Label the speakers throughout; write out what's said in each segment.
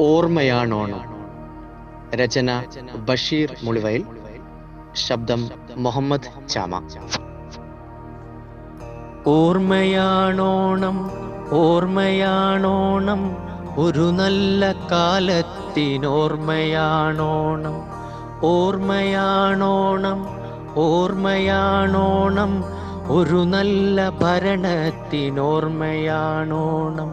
Speaker 1: ഓർമ്മയാണോണം. രചന ബഷീർ മുളിവയൽ. ശബ്ദം മുഹമ്മദ് ചാമ.
Speaker 2: ഓർമ്മയാണോണം, ഓർമ്മയാണോണം, ഒരു നല്ല കാലത്തിനോർമ്മയാണോണം. ഓർമ്മയാണോണം, ഓർമ്മയാണോണം, ഒരു നല്ല ഭരണത്തിനോർമ്മയാണോണം.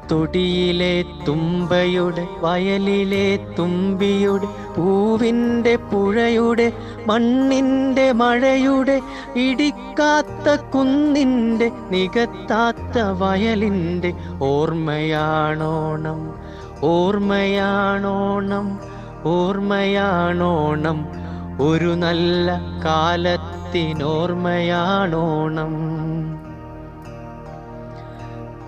Speaker 2: തൊടിയിലെ തുമ്പയുടെ, വയലിലെ തുമ്പിയുടെ, പൂവിൻ്റെ പുഴയുടെ, മണ്ണിൻ്റെ മഴയുടെ, ഇടിക്കാത്ത കുന്നിൻ്റെ, നികത്താത്ത വയലിൻ്റെ ഓർമ്മയാണോണം. ഓർമ്മയാണോണം, ഓർമ്മയാണോണം, ഒരു നല്ല കാലത്തിനോർമ്മയാണോണം.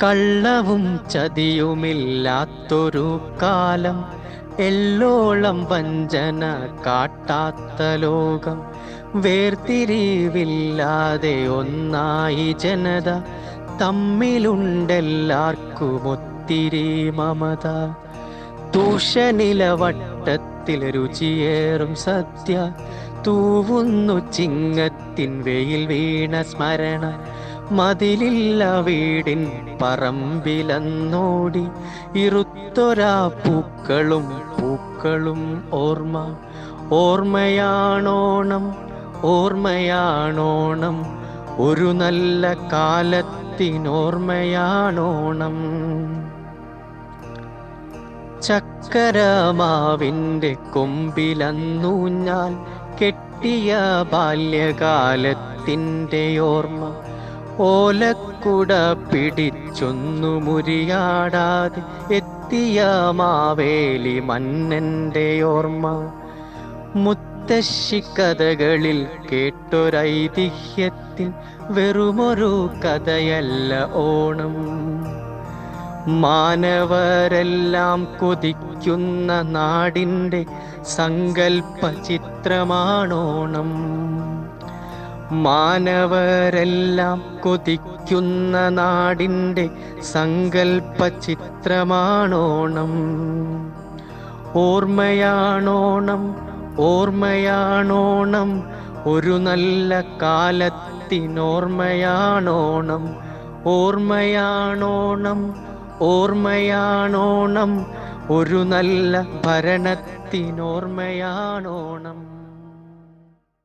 Speaker 2: കള്ളവും ചതിയുമില്ലാത്തൊരു കാലം, എല്ലോളം വഞ്ചന കാട്ടാത്ത ലോകം, വേർതിരിവില്ലാതെ ഒന്നായി ജനത, തമ്മിലുണ്ടെല്ലാവർക്കും ഒത്തിരി മമത. തൂഷനിലവട്ടത്തിൽ രുചിയേറും സദ്യ, തൂവുന്നു ചിങ്ങത്തിൻ വെയിൽ വീണ സ്മരണ. മതിലില്ല വീടിൻ പറമ്പിലന്നോടി, ഇറുത്തൊരാ പൂക്കളും പൂക്കളും ഓർമ്മ. ഓർമ്മയാണോണം, ഓർമ്മയാണോണം, ഒരു നല്ല കാലത്തിനോർമ്മയാണോണം. ചക്കരമാവിൻ്റെ കൊമ്പിലന്നൂഞ്ഞാൽ കെട്ടിയ ബാല്യകാലത്തിൻ്റെ ഓർമ്മ. ഓലക്കുട പിടിച്ചൊന്നു മുരിയാടാതെ എത്തിയ മാവേലി മന്നൻ്റെ ഓർമ്മ. മുത്തശ്ശിക്കഥകളിൽ കേട്ടൊരൈതിഹ്യത്തിൽ വെറുമൊരു കഥയല്ല ഓണം. മാനവരെല്ലാം കൊതിക്കുന്ന നാടിൻ്റെ സങ്കൽപ്പ ചിത്രമാണോണം. മാനവരെല്ലാം കൊതിക്കുന്ന നാടിൻ്റെ സങ്കൽപ്പ ചിത്രമാണോണം. ഓർമ്മയാണോണം, ഓർമ്മയാണോണം, ഒരു നല്ല കാലത്തിനോർമ്മയാണോണം. ഓർമ്മയാണോണം, ഓർമ്മയാണോണം, ഒരു നല്ല ഭരണത്തിനോർമ്മയാണോണം.